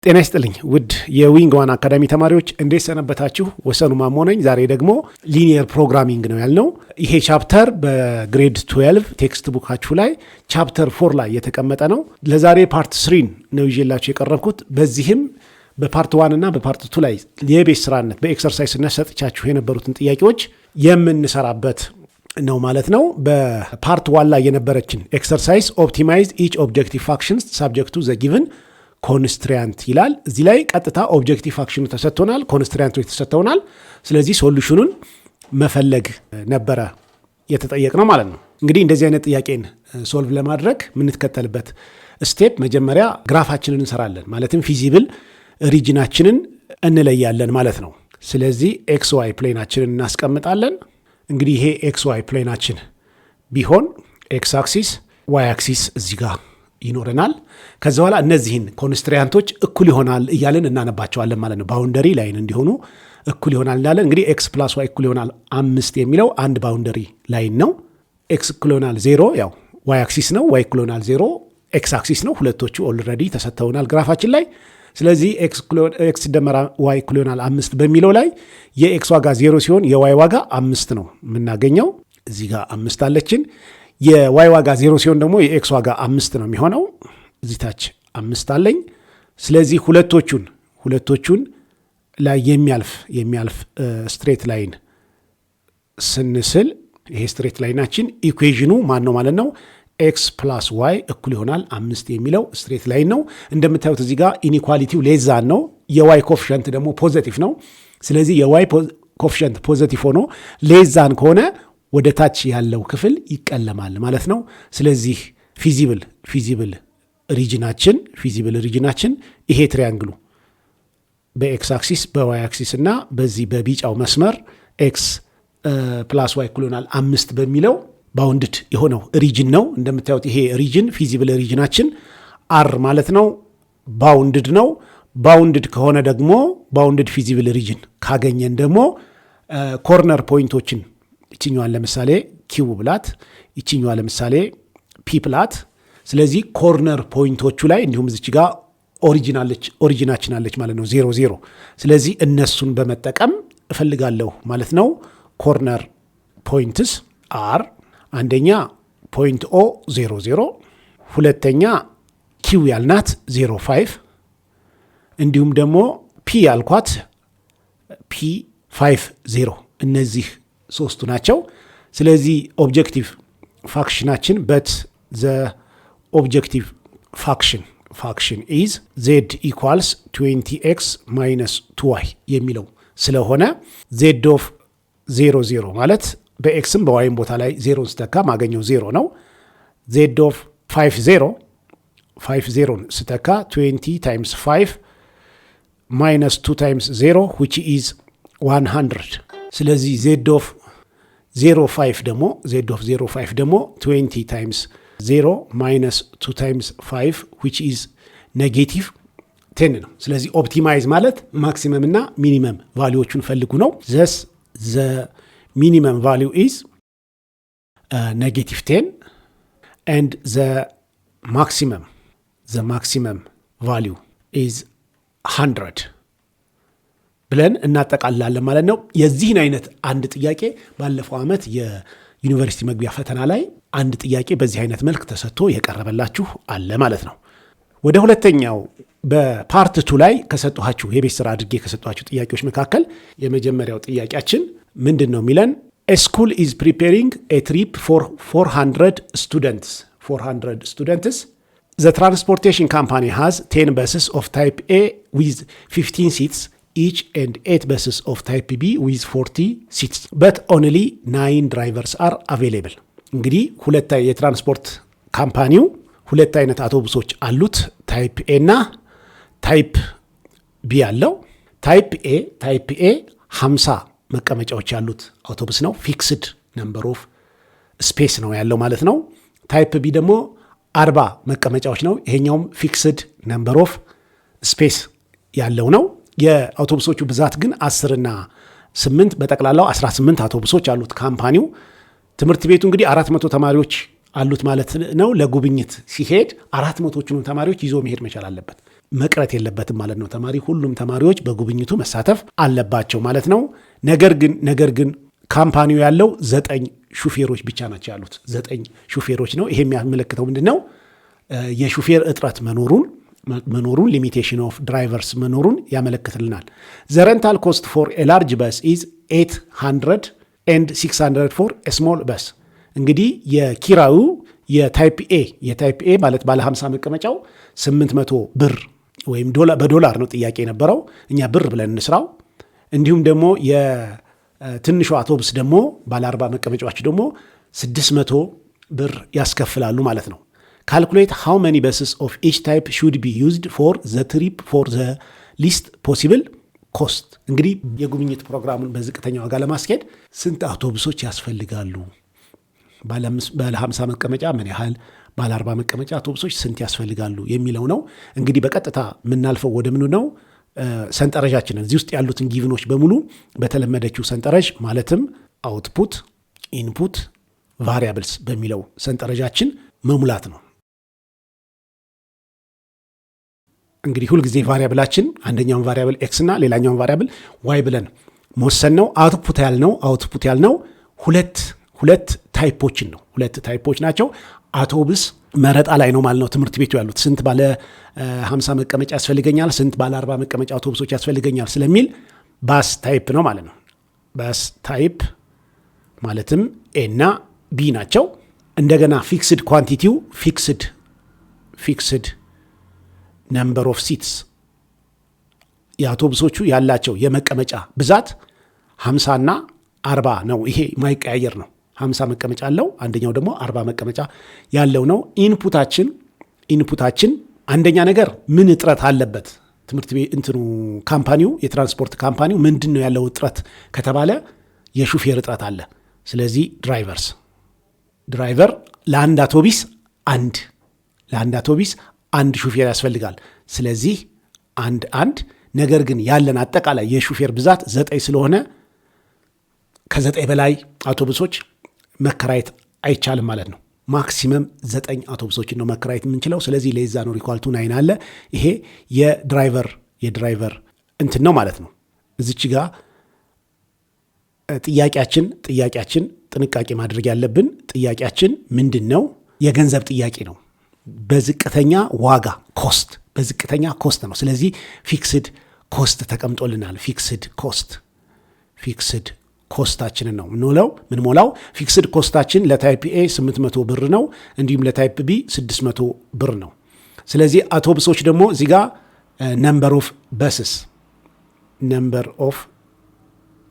ጤና ይስጥልኝ ውድ የዊንግ ዋን አካዳሚ ተማሪዎች እንዴት ሰነበታችሁ? ወሰኑ ማሞ ነኝ። ዛሬ ደግሞ ሊኒየር ፕሮግራሚንግ ነው ያልነው። ይሄ ቻፕተር በግሬድ 12 ቴክስት ቡካችሁ ላይ ቻፕተር 4 ላይ የተቀመጠ ነው። ለዛሬ ፓርት 3 ነው ይዤላችሁ የቀረብኩት። በዚህም በፓርት 1 እና በፓርት 2 ላይ የቤት ስራነት በኤክሰርሳይስነት ሰጥቻችሁ የነበሩትን ጥያቄዎች የምንሰራበት ነው ማለት ነው። በፓርት 1 ላይ የነበረችን ኤክሰርሳይዝ ኦፕቲማይዝ ኢች ኦብጀክቲቭ ፋንክሽንስ ሳብጀክት ቱ ዘ ጊቨን ኮንስትራንት ይላል። እዚህ ላይ ቀጥታ ኦብጀክቲቭ ፋንክሽኑ ተሰጥቶናል፣ ኮንስትራንቶች ተሰጥተውናል። ስለዚህ ሶሉሽኑን መፈለግ ነበረ የተጠየቅነው ማለት ነው። እንግዲህ እንደዚህ አይነት ጥያቄን ሶልቭ ለማድረግ የምንትከተልበት ስቴፕ መጀመሪያ ግራፋችንን እንሰራለን፣ ማለትም ፊዚብል ሪጅናችንን እንለያለን ማለት ነው። ስለዚህ ኤክስ ዋይ ፕሌናችንን እናስቀምጣለን። እንግዲህ ይሄ ኤክስ ዋይ ፕሌናችን ቢሆን ኤክስ አክሲስ ዋይ አክሲስ እዚህ ጋር ይኖረናል። ከዛ በኋላ እነዚህን ኮንስትራንቶች እኩል ይሆናል እያለን እናነባቸዋለን ማለት ነው። ባውንደሪ ላይን እንዲሆኑ እኩል ይሆናል እንዳለን እንግዲህ ኤክስ ፕላስ ዋይ እኩል ይሆናል 5 የሚለው አንድ ባውንደሪ ላይን ነው። ኤክስ እኩል ይሆናል 0 ያው ዋይ አክሲስ ነው። ዋይ እኩል ይሆናል 0 ኤክስ አክሲስ ነው። ሁለቶቹ ኦልሬዲ ተሰጥተውናል ግራፋችን ላይ። ስለዚህ ኤክስ ደመራ ዋይ እኩል ይሆናል 5 በሚለው ላይ የኤክስ ዋጋ 0 ሲሆን የዋይ ዋጋ 5 ነው የምናገኘው። እዚህ ጋር 5 አለችን። የዋይ ዋጋ 0 ሲሆን ደግሞ የኤክስ ዋጋ 5 ነው የሚሆነው። እዚህ ታች 5 አለኝ። ስለዚህ ሁለቶቹን ላይ የሚያልፍ ስትሬት ላይን ስንስል ይሄ ስትሬት ላይናችን ኢኩዌዥኑ ማን ነው ማለት ነው? ኤክስ ፕላስ ዋይ እኩል ይሆናል 5 የሚለው ስትሬት ላይን ነው። እንደምታዩት እዚህ ጋር ኢኒኳሊቲው ሌዛን ነው። የዋይ ኮፊሸንት ደግሞ ፖዘቲቭ ነው። ስለዚህ የዋይ ኮፊሸንት ፖዘቲቭ ሆኖ ሌዛን ከሆነ ወደ ታች ያለው ክፍል ይቀለማል ማለት ነው። ስለዚህ ፊዚብል ሪጅናችን ይሄ ትሪያንግሉ በኤክስ አክሲስ በዋይ አክሲስ እና በዚህ በቢጫው መስመር ኤክስ ፕላስ ዋይ እኩል ይሆናል 5 በሚለው ባውንድድ የሆነው ሪጅን ነው። እንደምታዩት ይሄ ሪጅን ፊዚብል ሪጅናችን አር ማለት ነው። ባውንድድ ነው። ባውንድድ ከሆነ ደግሞ ባውንድድ ፊዚብል ሪጅን ካገኘን ደግሞ ኮርነር ፖይንቶችን ይችኛዋን ለምሳሌ ኪው ብላት፣ ይችኛዋ ለምሳሌ ፒ ፕላት። ስለዚህ ኮርነር ፖይንቶቹ ላይ እንዲሁም እዚች ጋር ኦሪጂናችን አለች ማለት ነው 0 ስለዚህ እነሱን በመጠቀም እፈልጋለሁ ማለት ነው። ኮርነር ፖይንትስ አር አንደኛ ፖይንት ኦ 0 ሁለተኛ ኪው ያልናት 05 እንዲሁም ደግሞ ፒ ያልኳት ፒ 50 እነዚህ ሶስቱ ናቸው። ስለዚህ ኦብጀክቲቭ ፋንክሽናችን በት ዘ ኦብጀክቲቭ ፋንክሽን ኢዝ ዜድ ኢኳልስ 20x ማይነስ 2y የሚለው ስለሆነ ዜድ ኦፍ 0 ማለት በኤክስም በዋይም ቦታ ላይ 0 ስተካ ማገኘው 0 ነው። ዜድ ኦፍ 50 ስተካ 20 ታይምስ 5 ማይነስ 2 ታይምስ 0 which is 100 ስለዚህ ዜድ ኦፍ 05 ደግሞ 20 ታይምስ 0 ማይነስ 2 ታይምስ 5 which is ኔጌቲቭ 10 ነው። ስለዚህ ኦፕቲማይዝ ማለት ማክሲመም እና ሚኒመም ቫሊዎቹን ፈልጉ ነው። ዘስ ዘ ሚኒመም ቫሊው ኢዝ ኔጌቲቭ 10 and the maximum value is 100 ብለን እናጠቃላለን ማለት ነው። የዚህን አይነት አንድ ጥያቄ ባለፈው ዓመት የዩኒቨርሲቲ መግቢያ ፈተና ላይ አንድ ጥያቄ በዚህ አይነት መልክ ተሰጥቶ የቀረበላችሁ አለ ማለት ነው። ወደ ሁለተኛው በፓርት 2 ላይ ከሰጧችሁ የቤት ስራ አድርጌ ከሰጧችሁ ጥያቄዎች መካከል የመጀመሪያው ጥያቄያችን ምንድን ነው የሚለን? A school is preparing a trip for 400 students. The transportation company has 10 buses of type A with 15 seats each and 8 buses of type B with 40 seats but only 9 drivers are available. እንግዲህ የትራንስፖርት ካምፓኒው ሁለት አይነት አውቶቡሶች አሉት፣ ታይፕ ኤ እና ታይፕ ቢ አለው። ታይፕ ኤ 50 መቀመጫዎች ያሉት አውቶቡስ ነው። ፊክስድ ነምበር ኦፍ ስፔስ ነው ያለው ማለት ነው። ታይፕ ቢ ደግሞ 40 መቀመጫዎች ነው። ይሄኛውም ፊክስድ ነምበር ኦፍ ስፔስ ያለው ነው። የአውቶቡሶቹ ብዛት ግን 10 እና 8 በጠቅላላው 18 አውቶቡሶች አሉት ካምፓኒው። ትምህርት ቤቱ እንግዲህ 400 ተማሪዎች አሉት ማለት ነው። ለጉብኝት ሲሄድ 400ቹን ተማሪዎች ይዞ መሄድ መቻል አለበት። መቅረት የለበትም ማለት ነው። ሁሉም ተማሪዎች በጉብኝቱ መሳተፍ አለባቸው ማለት ነው። ነገር ግን ካምፓኒው ያለው 9 ሹፌሮች ብቻ ናቸው ያሉት። 9 ሹፌሮች ነው። ይሄ የሚያመለክተው ምንድን ነው? የሹፌር እጥረት መኖሩን ሊሚቴሽን ኦፍ ድራይቨርስ መኖሩን ያመለክትልናል። ዘ ሬንታል ኮስት ፎር ኤ ላርጅ በስ ኢዝ 800 and 600 ፎር ኤ ስሞል በስ። እንግዲህ የኪራዩ የታይፕ ኤ ማለት ባለ 50 መቀመጫው 800 ብር ወይም በዶላር ነው ጥያቄ የነበረው፣ እኛ ብር ብለን እንስራው። እንዲሁም ደግሞ የትንሹ አውቶቡስ ደግሞ ባለ 40 መቀመጫዎች ደግሞ 600 ብር ያስከፍላሉ ማለት ነው። ካልኩሌት ሃው መኒ በስስ ኦፍ ኢች ታይፕ ሹድ ቢ ዩዝድ ፎር ዘ ትሪፕ ፎር ዘ ሊስት ፖሲብል ኮስት። እንግዲህ የጉብኝት ፕሮግራሙን በዝቅተኛ ዋጋ ለማስኬድ ስንት አውቶቡሶች ያስፈልጋሉ፣ ባለ 50 መቀመጫ ምን ያህል፣ ባለ 40 መቀመጫ አውቶቡሶች ስንት ያስፈልጋሉ የሚለው ነው። እንግዲህ በቀጥታ የምናልፈው ወደ ምኑ ነው? ሰንጠረዣችንን እዚህ ውስጥ ያሉትን ጊቭኖች በሙሉ በተለመደችው ሰንጠረዥ ማለትም አውትፑት፣ ኢንፑት፣ ቫሪያብልስ በሚለው ሰንጠረዣችን መሙላት ነው። እንግዲህ ሁልጊዜ ቫሪያብላችን አንደኛውን ቫሪያብል ኤክስ እና ሌላኛውን ቫሪያብል ዋይ ብለን መወሰን ነው። አውትፑት ያልነው ሁለት ታይፖችን ነው። 2 ታይፖች ናቸው። አውቶቡስ መረጣ ላይ ነው ማለት ነው። ትምህርት ቤቱ ያሉት ስንት ባለ 50 መቀመጫ ያስፈልገኛል፣ ስንት ባለ 40 መቀመጫ አውቶቡሶች ያስፈልገኛል ስለሚል ባስ ታይፕ ነው ማለት ነው። ባስ ታይፕ ማለትም ኤ እና ቢ ናቸው። እንደገና ፊክስድ ኳንቲቲው ፊክስድ ነምበር ኦፍ ሲትስ የአውቶቡሶቹ ያላቸው የመቀመጫ ብዛት 50 እና 40 ነው። ይሄ ማይቀያየር ነው። 50 መቀመጫ አለው፣ አንደኛው ደግሞ 40 መቀመጫ ያለው ነው። ኢንፑታችን አንደኛ ነገር ምን እጥረት አለበት ትምህርት ቤት ካምፓኒው የትራንስፖርት ካምፓኒው ምንድን ነው ያለው እጥረት ከተባለ የሹፌር እጥረት አለ። ስለዚህ ድራይቨር ለአንድ አውቶቢስ አንድ ሹፌር ያስፈልጋል። ስለዚህ አንድ ነገር ግን ያለን አጠቃላይ የሹፌር ብዛት 9 ስለሆነ ከ9 በላይ አውቶቡሶች መከራየት አይቻልም ማለት ነው። ማክሲመም 9 አውቶቡሶችን ነው መከራየት የምንችለው። ስለዚህ ለዛ ነው ሪኳልቱ 9 አለ። ይሄ የድራይቨር እንትን ነው ማለት ነው። እዚች ጋር ጥያቄያችን ጥንቃቄ ማድረግ ያለብን ጥያቄያችን ምንድን ነው? የገንዘብ ጥያቄ ነው። በዝቅተኛ ዋጋ በዝቅተኛ ኮስት ነው። ስለዚህ ፊክስድ ኮስት ተቀምጦልናል። ፊክስድ ኮስታችንን ነው ምንሞላው። ፊክስድ ኮስታችን ለታይፕ ኤ 800 ብር ነው፣ እንዲሁም ለታይፕ ቢ 600 ብር ነው። ስለዚህ አውቶቡሶች ደግሞ እዚህ ጋር ነምበር ኦፍ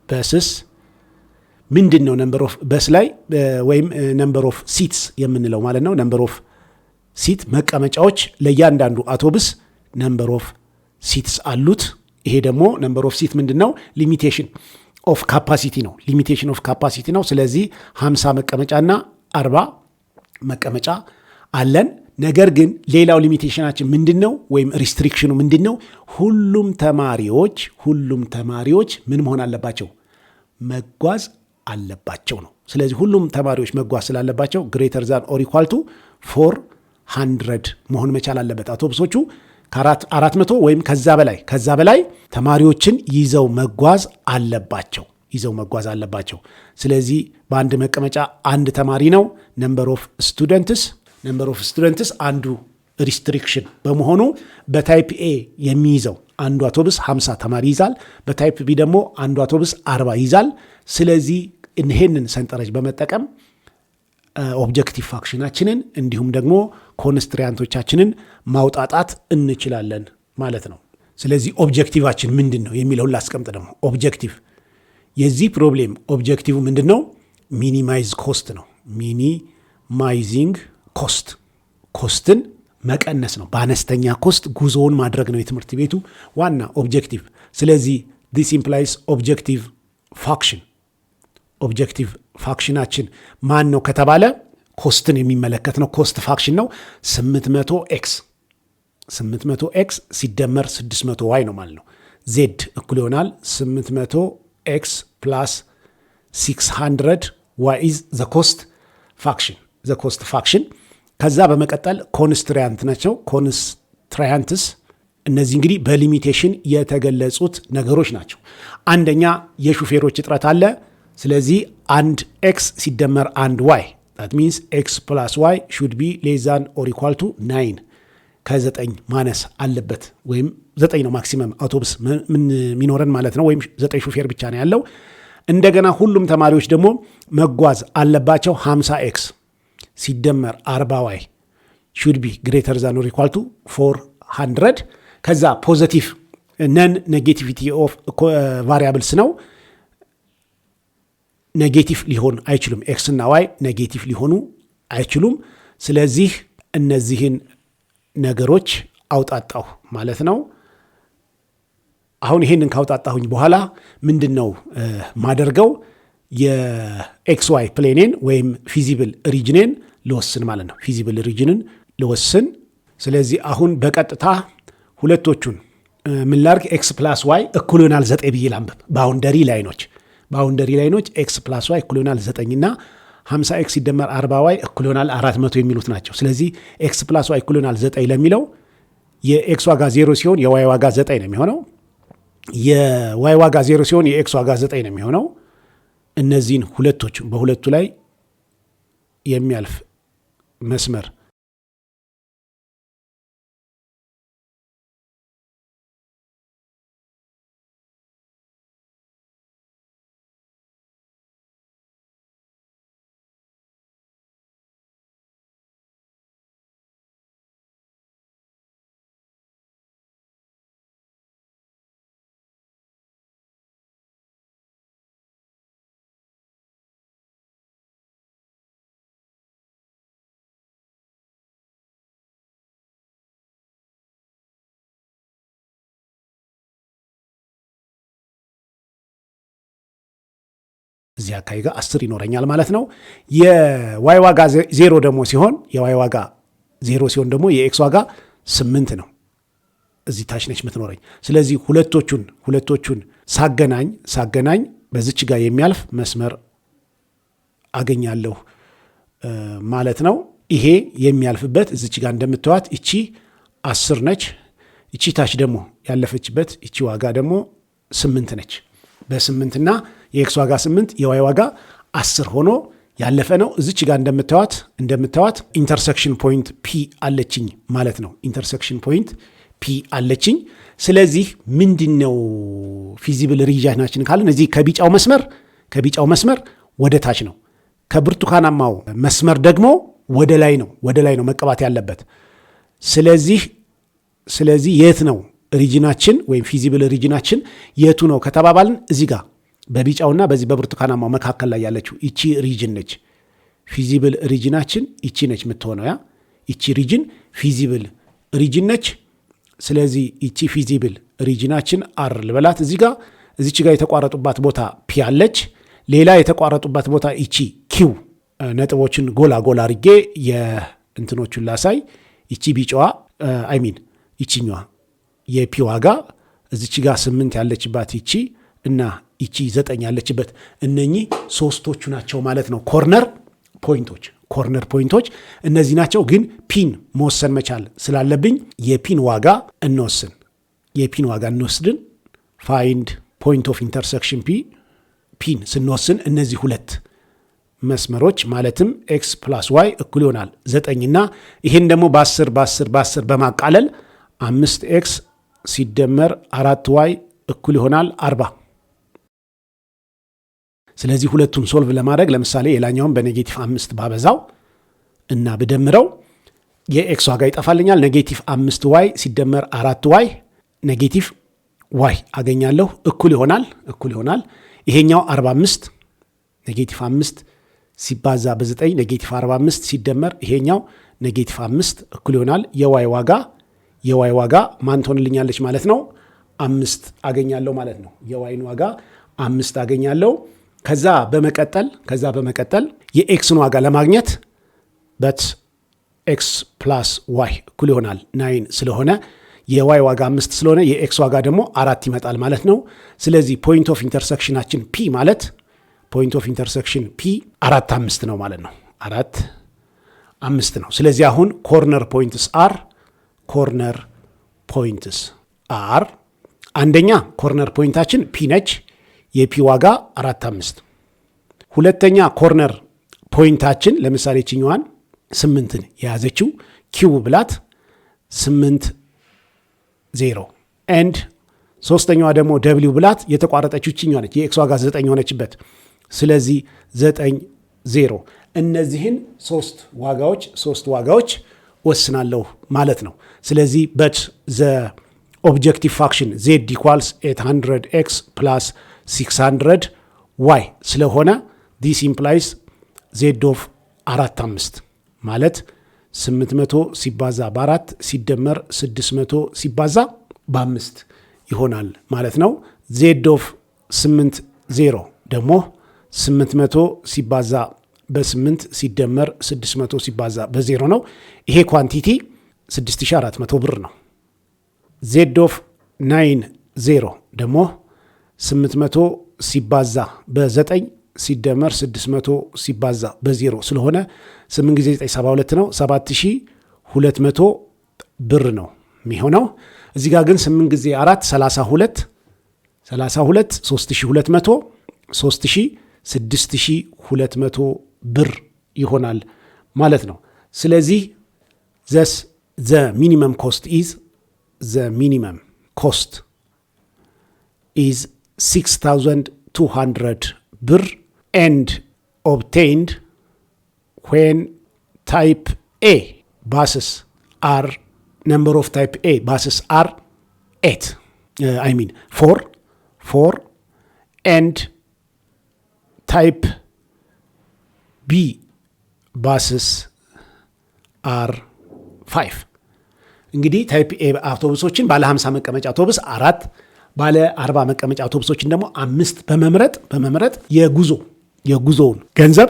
በስስ ምንድን ነው? ነምበር ኦፍ በስ ላይ ወይም ነምበር ኦፍ ሲትስ የምንለው ማለት ነው። ነምበር ኦፍ ሲት መቀመጫዎች ለእያንዳንዱ አውቶቡስ ነምበር ኦፍ ሲትስ አሉት። ይሄ ደግሞ ነምበር ኦፍ ሲት ምንድን ነው? ሊሚቴሽን ኦፍ ካፓሲቲ ነው። ስለዚህ 50 መቀመጫና 40 መቀመጫ አለን። ነገር ግን ሌላው ሊሚቴሽናችን ምንድን ነው? ወይም ሪስትሪክሽኑ ምንድን ነው? ሁሉም ተማሪዎች ምን መሆን አለባቸው? መጓዝ አለባቸው ነው። ስለዚህ ሁሉም ተማሪዎች መጓዝ ስላለባቸው ግሬተር ዛን ኦር ኢኳል ቱ 400 መሆን መቻል አለበት። አውቶቡሶቹ ከ400 ወይም ከዛ በላይ ተማሪዎችን ይዘው መጓዝ አለባቸው። ስለዚህ በአንድ መቀመጫ አንድ ተማሪ ነው። ነምበር ኦፍ ስቱደንትስ አንዱ ሪስትሪክሽን በመሆኑ በታይፕ ኤ የሚይዘው አንዱ አውቶቡስ 50 ተማሪ ይዛል። በታይፕ ቢ ደግሞ አንዱ አውቶቡስ 40 ይዛል። ስለዚህ ይህንን ሰንጠረዥ በመጠቀም ኦብጀክቲቭ ፋክሽናችንን እንዲሁም ደግሞ ኮንስትሪያንቶቻችንን ማውጣጣት እንችላለን ማለት ነው። ስለዚህ ኦብጀክቲቫችን ምንድን ነው የሚለውን ላስቀምጥ። ደግሞ የዚህ ፕሮብሌም ኦብጀክቲቭ ምንድን ነው? ሚኒማይዝ ኮስት ነው። ሚኒማይዚንግ ኮስትን መቀነስ ነው። በአነስተኛ ኮስት ጉዞውን ማድረግ ነው የትምህርት ቤቱ ዋና ኦብጀክቲቭ። ስለዚህ ዲስ ኢምፕላይስ ኦብጀክቲቭ ፋክሽናችን ማን ነው ከተባለ ኮስትን የሚመለከት ነው። ኮስት ፋክሽን ነው። 800x ሲደመር 600y ነው ማለት ነው። ዜድ እኩል ይሆናል 800x ፕላስ 600y ኢዝ ዘ ኮስት ፋክሽን። ከዛ በመቀጠል ኮንስትሪያንት ናቸው። ኮንስትሪያንትስ እነዚህ እንግዲህ በሊሚቴሽን የተገለጹት ነገሮች ናቸው። አንደኛ የሹፌሮች እጥረት አለ። ስለዚህ አንድ ኤክስ ሲደመር አንድ ዋይ that means x plus y should be less than or equal to 9 ከ9 ማነስ አለበት። ወይም 9 ነው ማክሲመም አውቶቡስ ምን ሚኖረን ማለት ነው። ወይም 9 ሹፌር ብቻ ነው ያለው። እንደገና ሁሉም ተማሪዎች ደግሞ መጓዝ አለባቸው 50 ኤክስ ሲደመር 40 ዋይ should be greater than or equal to 400 ከዛ ፖዚቲቭ ነን ኔጌቲቪቲ ኦፍ ቫሪያብልስ ነው። ኔጌቲቭ ሊሆን አይችሉም። ኤክስ እና ዋይ ኔጌቲቭ ሊሆኑ አይችሉም። ስለዚህ እነዚህን ነገሮች አውጣጣሁ ማለት ነው። አሁን ይሄንን ካውጣጣሁኝ በኋላ ምንድን ነው ማደርገው? የኤክስ ዋይ ፕሌኔን ወይም ፊዚብል ሪጅኔን ልወስን ማለት ነው። ፊዚብል ሪጅንን ልወስን። ስለዚህ አሁን በቀጥታ ሁለቶቹን ምን ላድርግ? ኤክስ ፕላስ ዋይ እኩል ይሆናል 9 ብዬ ላንብብ። ባውንደሪ ላይኖች ኤክስ ፕላስ ዋይ እኩል ይሆናል 9 እና 50 ኤክስ ሲደመር 40 ዋይ እኩል ይሆናል 400 የሚሉት ናቸው። ስለዚህ ኤክስ ፕላስ ዋይ እኩል ይሆናል 9 ለሚለው የኤክስ ዋጋ 0 ሲሆን የዋይ ዋጋ 9 ነው የሚሆነው። የዋይ ዋጋ 0 ሲሆን የኤክስ ዋጋ 9 ነው የሚሆነው። እነዚህን ሁለቶች በሁለቱ ላይ የሚያልፍ መስመር እዚህ አካባቢ ጋር 10 ይኖረኛል ማለት ነው። የዋይ ዋጋ 0 ደግሞ ሲሆን የዋይ ዋጋ 0 ሲሆን ደግሞ የኤክስ ዋጋ 8 ነው። እዚህ ታች ነች የምትኖረኝ። ስለዚህ ሁለቶቹን ሳገናኝ በዚች ጋር የሚያልፍ መስመር አገኛለሁ ማለት ነው። ይሄ የሚያልፍበት እዚች ጋር እንደምትዋት እቺ 10 ነች። እቺ ታች ደግሞ ያለፈችበት እቺ ዋጋ ደግሞ 8 ነች። በ8 እና የኤክስ ዋጋ 8 የዋይ ዋጋ 10 ሆኖ ያለፈ ነው። እዚች ጋር እንደምታዋት ኢንተርሴክሽን ፖይንት ፒ አለችኝ ማለት ነው። ኢንተርሴክሽን ፖይንት ፒ አለችኝ። ስለዚህ ምንድነው ፊዚብል ሪጅናችን ካልን እዚህ ከቢጫው መስመር ወደ ታች ነው። ከብርቱካናማው መስመር ደግሞ ወደ ላይ ነው መቀባት ያለበት። ስለዚህ የት ነው ሪጅናችን ወይም ፊዚብል ሪጅናችን የቱ ነው ከተባባልን እዚህ ጋር በቢጫውና በዚህ በብርቱካናማው መካከል ላይ ያለችው እቺ ሪጅን ነች። ፊዚብል ሪጅናችን እቺ ነች የምትሆነው። እቺ ሪጅን ፊዚብል ሪጅን ነች። ስለዚህ እቺ ፊዚብል ሪጅናችን አር ልበላት። እዚች ጋር የተቋረጡባት ቦታ ፒ አለች። ሌላ የተቋረጡባት ቦታ እቺ ኪው። ነጥቦችን ጎላ አድርጌ የእንትኖቹን ላሳይ። እቺ ቢጫዋ ይቺኛዋ የፒ ዋጋ እዚች ጋር 8 ያለችባት እቺ እና እቺ 9 ያለችበት እነኚህ ሶስቶቹ ናቸው ማለት ነው። ኮርነር ፖይንቶች እነዚህ ናቸው። ግን ፒን መወሰን መቻል ስላለብኝ የፒን ዋጋ እንወስድን ፋይንድ ፖይንት ኦፍ ኢንተርሴክሽን ፒን ስንወስን እነዚህ ሁለት መስመሮች ማለትም ኤክስ ፕላስ ዋይ እኩል ይሆናል 9 እና ይህን ደግሞ በ10 በማቃለል 5 ኤክስ ሲደመር 4 ዋይ እኩል ይሆናል 40። ስለዚህ ሁለቱን ሶልቭ ለማድረግ ለምሳሌ የላኛውን በኔጌቲቭ 5 ባበዛው እና ብደምረው የኤክስ ዋጋ ይጠፋልኛል። ኔጌቲቭ 5 ዋይ ሲደመር 4 ዋይ ኔጌቲቭ ዋይ አገኛለሁ። እኩል ይሆናል ይሄኛው 45 ኔጌቲቭ 5 ሲባዛ በ9 ኔጌቲቭ 45 ሲደመር ይሄኛው ኔጌቲቭ 5 እኩል ይሆናል የዋይ ዋጋ ማን ትሆንልኛለች ማለት ነው? 5 አገኛለሁ ማለት ነው። የዋይን ዋጋ 5 አገኛለሁ። ከዛ በመቀጠል የኤክስን ዋጋ ለማግኘት ኤክስ ፕላስ ዋይ እኩል ይሆናል 9 ስለሆነ የዋይ ዋጋ 5 ስለሆነ የኤክስ ዋጋ ደግሞ 4 ይመጣል ማለት ነው። ስለዚህ ፖይንት ኦፍ ኢንተርሴክሽናችን ፒ ማለት ፖይንት ኦፍ ኢንተርሴክሽን ፒ 4 5 ነው ማለት ነው። 4 5 ነው። ስለዚህ አሁን ኮርነር ፖይንትስ አር አንደኛ ኮርነር ፖይንታችን ፒ ነች። የፒ ዋጋ 4.5። ሁለተኛ ኮርነር ፖይንታችን ለምሳሌ ችኛዋን 8ን የያዘችው ኪው ብላት 8.0 ኤንድ ሶስተኛዋ ደግሞ ደብሊው ብላት የተቋረጠችው ችኛዋ ነች። የኤክስ ዋጋ 9 ሆነችበት። ስለዚህ 9.0 እነዚህን ሶስት ዋጋዎች ወስናለሁ ማለት ነው። ስለዚህ በት ዘ ኦብጀክቲቭ ፋክሽን z ኢኳልስ 800x ፕላስ 600 y ስለሆነ this implies z ኦፍ 4.5 ማለት 800 ሲባዛ በ4 ሲደመር 600 ሲባዛ በ5 ይሆናል ማለት ነው። z ኦፍ 8.0 ደግሞ 800 ሲባዛ በ8 ሲደመር 600 ሲባዛ በ0 ነው። ይሄ ኳንቲቲ 6400 ብር ነው። ዜድ ኦፍ 9.0 ደግሞ 800 ሲባዛ በ9 ሲደመር 600 ሲባዛ በ0 ስለሆነ 8 ጊዜ 9 72 ነው። 7200 ብር ነው የሚሆነው። እዚህ ጋር ግን 8 ጊዜ 4 32 3200 6200 ብር ይሆናል ማለት ነው። ስለዚህ the minimum cost is 6,200 ብር and obtained when type A buses are number of type A buses are 4 and type B buses are 5 እንግዲህ ታይፕ ኤ አውቶቡሶችን ባለ 50 መቀመጫ አውቶቡስ 4 ባለ 40 መቀመጫ አውቶቡሶችን ደግሞ 5 በመምረጥ የጉዞውን ገንዘብ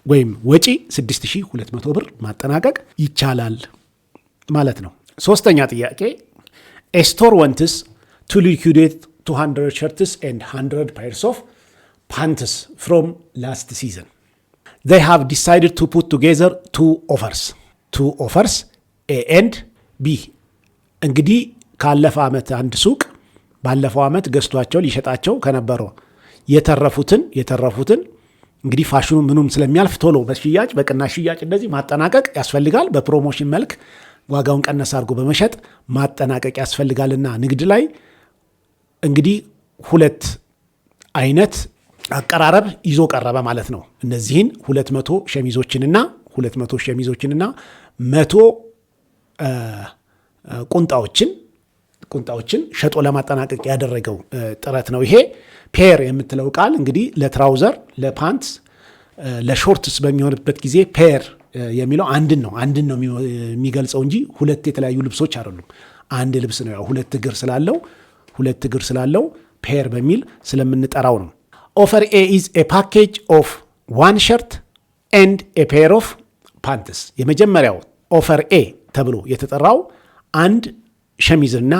ወይም ወጪ 6200 ብር ማጠናቀቅ ይቻላል ማለት ነው። ሶስተኛ ጥያቄ a store wants to liquidate 200 shirts and 100 pairs of pants from last season. They have decided to put together two offers A and B. እንግዲህ ካለፈው ዓመት አንድ ሱቅ ባለፈው ዓመት ገዝቷቸው ሊሸጣቸው ከነበረው የተረፉትን እንግዲህ ፋሽኑ ምኑም ስለሚያልፍ ቶሎ በቅናሽ ሽያጭ እንደዚህ ማጠናቀቅ ያስፈልጋል። በፕሮሞሽን መልክ ዋጋውን ቀነስ አድርጎ በመሸጥ ማጠናቀቅ ያስፈልጋልና ንግድ ላይ እንግዲህ ሁለት አይነት አቀራረብ ይዞ ቀረበ ማለት ነው። እነዚህን 200 ሸሚዞችንና 100 ቁንጣዎችን ሸጦ ለማጠናቀቅ ያደረገው ጥረት ነው። ይሄ ፔር የምትለው ቃል እንግዲህ ለትራውዘር፣ ለፓንትስ፣ ለሾርትስ በሚሆንበት ጊዜ ፔር የሚለው አንድን ነው የሚገልጸው እንጂ ሁለት የተለያዩ ልብሶች አይደሉም። አንድ ልብስ ነው። ያው ሁለት እግር ስላለው ፔር በሚል ስለምንጠራው ነው። ኦፈር ኤ ኢዝ ኤ ፓኬጅ ኦፍ ዋን ሸርት ኤንድ ኤ ፔር ኦፍ ፓንትስ። የመጀመሪያው ኦፈር ኤ ተብሎ የተጠራው አንድ ሸሚዝና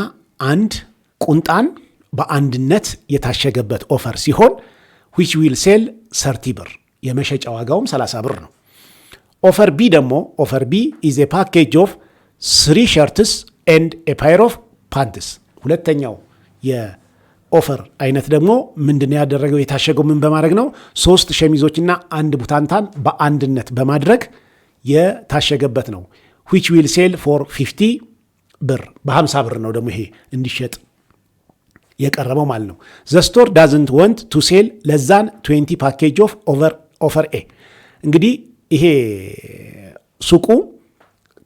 አንድ ቁንጣን በአንድነት የታሸገበት ኦፈር ሲሆን which will sell 30 ብር፣ የመሸጫ ዋጋውም 30 ብር ነው። ኦፈር ቢ is a package of 3 shirts and a pair of pants። ሁለተኛው የኦፈር አይነት ደግሞ ምንድነው ያደረገው? የታሸገው ምን በማድረግ ነው? 3 ሸሚዞችና አንድ ቡታንታን በአንድነት በማድረግ የታሸገበት ነው። which will sell for 50 ብር፣ በ50 ብር ነው ደግሞ ይሄ እንዲሸጥ የቀረበው ማለት ነው። the store doesn't want to sell less than 20 package of offer A። እንግዲህ ይሄ ሱቁ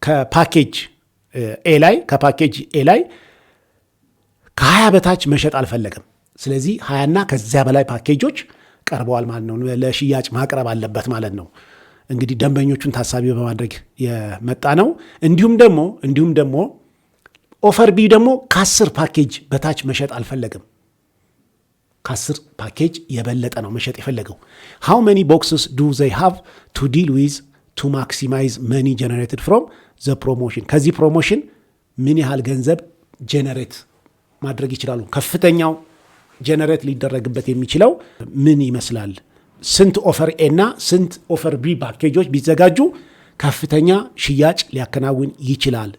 ከፓኬጅ ኤ ላይ ከ20 በታች መሸጥ አልፈለገም። ስለዚህ 20ና ከዚያ በላይ ፓኬጆች ቀርበዋል ማለት ነው። ለሽያጭ ማቅረብ አለበት ማለት ነው። እንግዲህ ደንበኞቹን ታሳቢ በማድረግ የመጣ ነው። እንዲሁም ደግሞ ኦፈር ቢ ደግሞ ከ10 ፓኬጅ በታች መሸጥ አልፈለግም። ከ10 ፓኬጅ የበለጠ ነው መሸጥ የፈለገው። how many boxes do they have to deal with to maximize money generated from the promotion? ከዚህ ፕሮሞሽን ምን ያህል ገንዘብ ጀነሬት ማድረግ ይችላሉ? ከፍተኛው ጀነሬት ሊደረግበት የሚችለው ምን ይመስላል? ስንት ኦፈር ኤ እና ስንት ኦፈር ቢ ፓኬጆች ቢዘጋጁ ከፍተኛ ሽያጭ ሊያከናውን ይችላል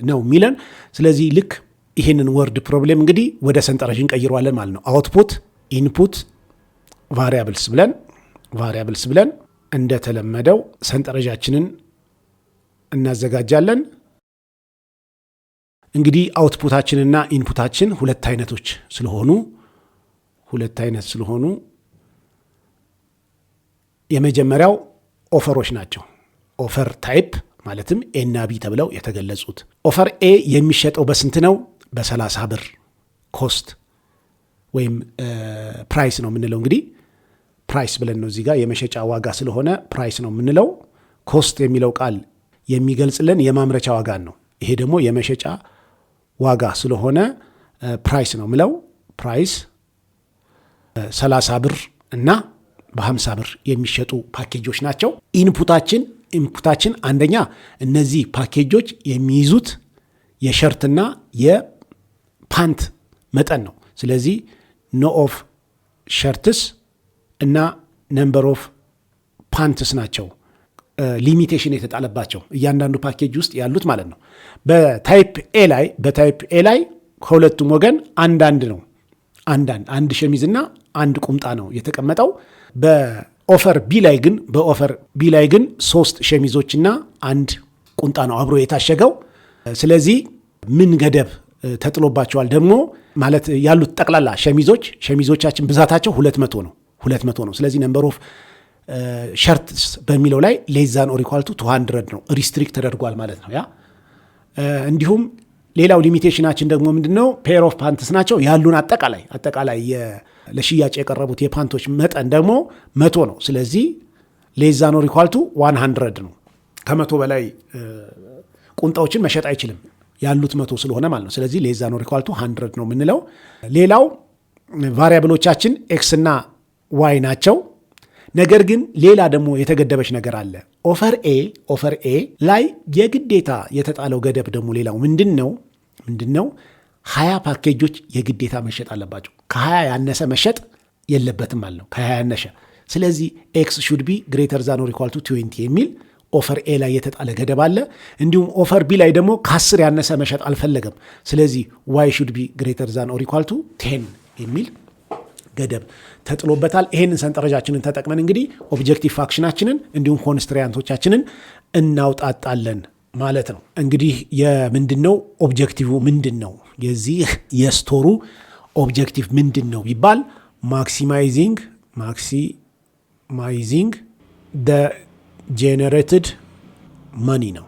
ነው የሚለን። ስለዚህ ልክ ይህንን ወርድ ፕሮብሌም እንግዲህ ወደ ሰንጠረዥ እንቀይረዋለን ማለት ነው። አውትፑት ኢንፑት ቫሪያብልስ ብለን እንደተለመደው ሰንጠረዣችንን እናዘጋጃለን። እንግዲህ አውትፑታችንና ኢንፑታችን ሁለት አይነት ስለሆኑ የመጀመሪያው ኦፈሮች ናቸው። ኦፈር ታይፕ ማለትም ኤ እና ቢ ተብለው የተገለጹት። ኦፈር ኤ የሚሸጠው በስንት ነው? በ30 ብር ኮስት ወይም ፕራይስ ነው የምንለው። እንግዲህ ፕራይስ ብለን ነው እዚህ ጋር የመሸጫ ዋጋ ስለሆነ ፕራይስ ነው የምንለው። ኮስት የሚለው ቃል የሚገልጽልን የማምረቻ ዋጋን ነው። ይሄ ደግሞ የመሸጫ ዋጋ ስለሆነ ፕራይስ ነው የምለው። ፕራይስ 30 ብር እና በ50 ብር የሚሸጡ ፓኬጆች ናቸው። ኢንፑታችን አንደኛ እነዚህ ፓኬጆች የሚይዙት የሸርትና የፓንት መጠን ነው። ስለዚህ ኖ ኦፍ ሸርትስ እና ነምበር ኦፍ ፓንትስ ናቸው ሊሚቴሽን የተጣለባቸው እያንዳንዱ ፓኬጅ ውስጥ ያሉት ማለት ነው። በታይፕ ኤ ላይ ከሁለቱም ወገን አንዳንድ ነው። አንድ ሸሚዝና አንድ ቁምጣ ነው የተቀመጠው። በኦፈር ቢ ላይ ግን 3 ሸሚዞችና አንድ ቁምጣ ነው አብሮ የታሸገው። ስለዚህ ምን ገደብ ተጥሎባቸዋል ደግሞ ማለት ያሉት ጠቅላላ ሸሚዞቻችን ብዛታቸው 200 ነው። ስለዚህ ነምበር ኦፍ ሸርትስ በሚለው ላይ ሌዛን ኦር ኢኳል ቱ 200 ነው፣ ሪስትሪክት ተደርጓል ማለት ነው። ያ እንዲሁም ሌላው ሊሚቴሽናችን ደግሞ ምንድነው? ፔር ኦፍ ፓንትስ ናቸው ያሉን አጠቃላይ ለሽያጭ የቀረቡት የፓንቶች መጠን ደግሞ 100 ነው። ስለዚህ ሌዛን ኦር ኢኳል ቱ 100 ነው። ከ100 በላይ ቁንጣዎችን መሸጥ አይችልም ያሉት 100 ስለሆነ ማለት ነው። ስለዚህ ሌዛን ኦር ኢኳል ቱ 100 ነው የምንለው። ሌላው ቫሪያብሎቻችን ኤክስ እና ዋይ ናቸው። ነገር ግን ሌላ ደግሞ የተገደበች ነገር አለ። ኦፈር ኤ ላይ የግዴታ የተጣለው ገደብ ደግሞ ሌላው ምንድን ነው? 20 ፓኬጆች የግዴታ መሸጥ አለባቸው። ከ20 ያነሰ መሸጥ የለበትም ማለት ነው። ከ20 ያነሰ። ስለዚህ ኤክስ ሹድ ቢ ግሬተር ዛን ኦር ኢኳል ቱ 20 የሚል ኦፈር ኤ ላይ የተጣለ ገደብ አለ። እንዲሁም ኦፈር ቢ ላይ ደግሞ ከ10 ያነሰ መሸጥ አልፈለገም። ስለዚህ ዋይ ሹድ ቢ ግሬተር ዛን ኦር ኢኳል ቱ 10 የሚል ገደብ ተጥሎበታል። ይሄንን ሰንጠረዣችንን ተጠቅመን እንግዲህ ኦብጀክቲቭ ፋክሽናችንን እንዲሁም ኮንስትራንቶቻችንን እናውጣጣለን ማለት ነው። እንግዲህ የምንድነው ኦብጀክቲቭ ምንድነው? የዚህ የስቶሩ ኦብጀክቲቭ ምንድነው ቢባል ማክሲማይዚንግ ደ ጄኔሬትድ መኒ ነው።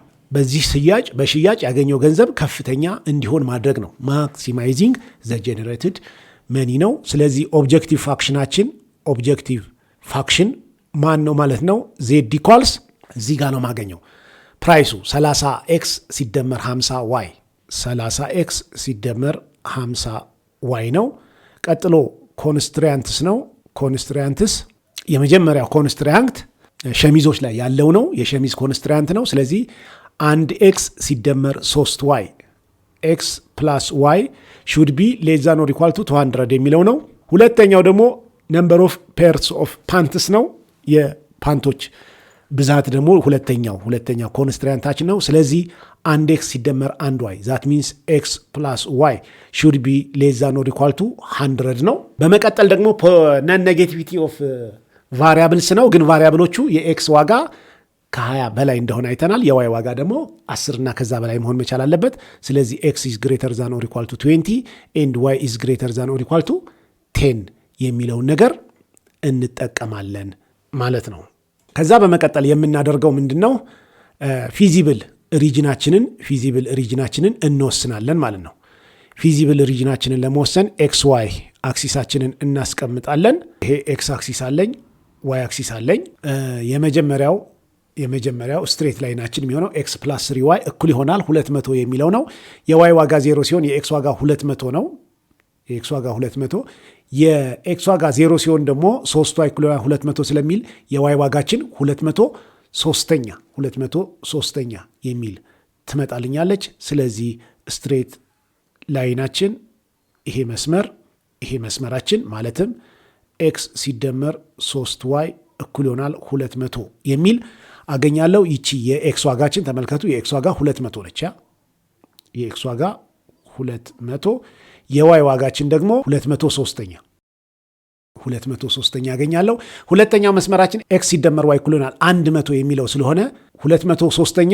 በሽያጭ ያገኘው ገንዘብ ከፍተኛ እንዲሆን ማድረግ ነው። ማክሲማይዚንግ ዘ ጄኔሬትድ መኒ ነው። ስለዚህ ኦብጀክቲቭ ፋክሽን ማን ነው ማለት ነው? ዜድ ኢኳልስ እዚህ ጋር ነው ማገኘው ፕራይሱ 30 ኤክስ ሲደመር 50 ዋይ 30 ኤክስ ሲደመር 50 ዋይ ነው። ቀጥሎ ኮንስትራንትስ ነው። ኮንስትራንትስ የመጀመሪያው ኮንስትራንት ሸሚዞች ላይ ያለው ነው። የሸሚዝ ኮንስትራንት ነው። ስለዚህ 1 ኤክስ ሲደመር 3 ዋይ ኤክስ ፕላስ ዋይ ሹድ ቢ ሌስ ዛን ኦር ኢኳል ቱ 200 የሚለው ነው። ሁለተኛው ደግሞ ነምበር ኦፍ ፔርስ ኦፍ ፓንትስ ነው። የፓንቶች ብዛት ደግሞ ሁለተኛው ኮንስትራንታችን ነው። ስለዚህ 1 ኤክስ ሲደመር 1 ዋይ ዛት ሚንስ ኤክስ ፕላስ ዋይ ሹድ ቢ ሌስ ዛን ኦር ኢኳል ቱ 100 ነው። በመቀጠል ደግሞ ነን ኔጌቲቪቲ ኦፍ ቫሪያብልስ ነው። ግን ቫሪያብሎቹ የኤክስ ዋጋ ከ20 በላይ እንደሆነ አይተናል። የዋይ ዋጋ ደግሞ 10 እና ከዛ በላይ መሆን መቻል አለበት። ስለዚህ ኤክስ ኢዝ ግሬተር ዛን ኦር ኢኳል ቱ 20 ኤንድ ዋይ ኢዝ ግሬተር ዛን ኦር ኢኳል ቱ 10 የሚለውን ነገር እንጠቀማለን ማለት ነው። ከዛ በመቀጠል የምናደርገው ምንድን ነው? ፊዚብል ሪጅናችንን እንወስናለን ማለት ነው። ፊዚብል ሪጅናችንን ለመወሰን ኤክስ ዋይ አክሲሳችንን እናስቀምጣለን። ይሄ ኤክስ አክሲስ አለኝ፣ ዋይ አክሲስ አለኝ። የመጀመሪያው ስትሬት ላይናችን የሚሆነው ኤክስ ፕላስ 3 ዋይ እኩል ይሆናል 200 የሚለው ነው። የዋይ ዋጋ 0 ሲሆን የኤክስ ዋጋ 200 ነው። የኤክስ ዋጋ 200 የኤክስ ዋጋ 0 ሲሆን ደግሞ 3 ዋይ እኩል 200 ስለሚል የዋይ ዋጋችን 203ኛ የሚል ትመጣልኛለች። ስለዚህ ስትሬት ላይናችን ይሄ መስመራችን ማለትም ኤክስ ሲደመር 3 ዋይ እኩል ይሆናል 200 የሚል አገኛለሁ። ይቺ የኤክስ ዋጋችን ተመልከቱ፣ የኤክስ ዋጋ 200 ነች። የኤክስ ዋጋ 200 የዋይ ዋጋችን ደግሞ 203ኛ 203ኛ ያገኛለሁ። ሁለተኛው መስመራችን ኤክስ ሲደመር ዋይ እኩል ይሆናል 100 የሚለው ስለሆነ 203ኛ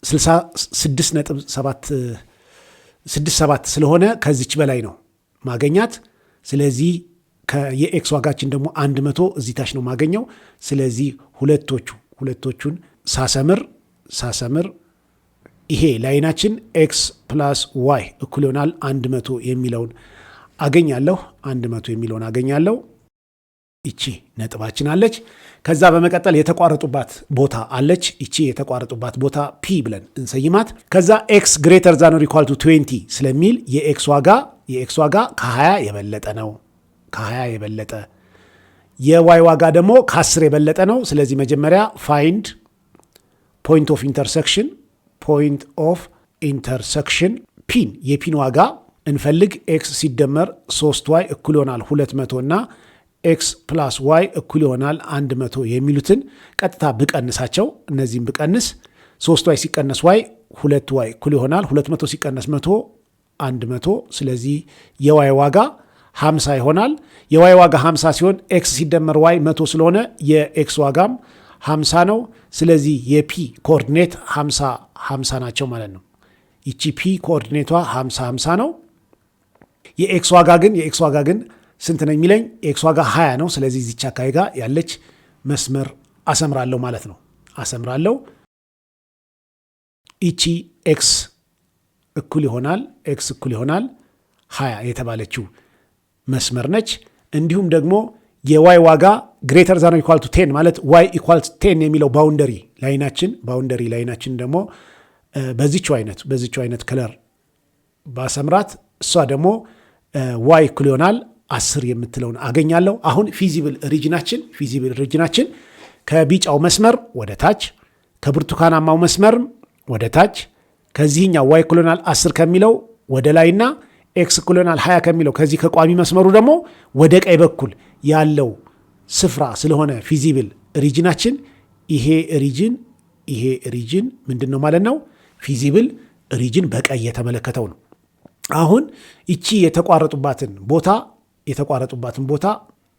66.67 ስለሆነ ከዚች በላይ ነው ማገኛት። ስለዚህ የኤክስ ዋጋችን ደግሞ 100 እዚህ ታች ነው ማገኘው። ስለዚህ ሁለቶቹን ሳሰምር ይሄ ላይናችን ኤክስ ፕላስ ዋይ እኩል ይሆናል 100 የሚለውን አገኛለሁ። 100 የሚለውን አገኛለሁ። ይቺ ነጥባችን አለች። ከዛ በመቀጠል የተቋረጡባት ቦታ አለች። ይቺ የተቋረጡባት ቦታ ፒ ብለን እንሰይማት። ከዛ ኤክስ ግሬተር ዛን ኦር ኢኳል ቱ 20 ስለሚል የኤክስ ዋጋ ከ20 የበለጠ ነው። ከ20 የበለጠ የዋይ ዋጋ ደግሞ ከ10 የበለጠ ነው። ስለዚህ መጀመሪያ ፋይንድ ፖይንት ኦፍ ኢንተርሰክሽን ፒን የፒን ዋጋ እንፈልግ። ኤክስ ሲደመር 3 ዋይ እኩል ይሆናል 200 እና ኤክስ ፕላስ ዋይ እኩል ይሆናል 100 የሚሉትን ቀጥታ ብቀንሳቸው፣ እነዚህም ብቀንስ 3 ዋይ ሲቀነስ ዋይ 2 ዋይ እኩል ይሆናል 200 ሲቀነስ 100 100። ስለዚህ የዋይ ዋጋ 50 ይሆናል። የዋይ ዋጋ 50 ሲሆን ኤክስ ሲደመር ዋይ 100 ስለሆነ የኤክስ ዋጋም 50 ነው። ስለዚህ የፒ ኮኦርዲኔት 50 ናቸው ማለት ነው። ይቺ ፒ ኮኦርዲኔቷ 50 ነው። የኤክስ ዋጋ ግን ስንት ነው የሚለኝ? ኤክስ ዋጋ 20 ነው። ስለዚህ ዚቻ አካባቢ ጋር ያለች መስመር አሰምራለሁ ማለት ነው። ይቺ ኤክስ እኩል ይሆናል 20 የተባለችው መስመር ነች። እንዲሁም ደግሞ የዋይ ዋጋ ግሬተር ዛን ኢኳል ቱ 10 ማለት ዋይ ኢኳል 10 የሚለው ባውንደሪ ላይናችን ደግሞ በዚቹ አይነት ከለር ባሰምራት እሷ ደግሞ ዋይ እኩል ይሆናል 10 የምትለውን አገኛለሁ። አሁን ፊዚብል ሪጅናችን ከቢጫው መስመር ወደ ታች፣ ከብርቱካናማው መስመር ወደ ታች፣ ከዚህኛው ዋይ እኩል ይሆናል 10 ከሚለው ወደ ላይና ኤክስ እኩል ይሆናል 20 ከሚለው ከዚህ ከቋሚ መስመሩ ደግሞ ወደ ቀኝ በኩል ያለው ስፍራ ስለሆነ ፊዚብል ሪጅናችን ይሄ ሪጅን ምንድን ነው ማለት ነው? ፊዚብል ሪጅን በቀይ የተመለከተው ነው። አሁን እቺ የተቋረጡባትን ቦታ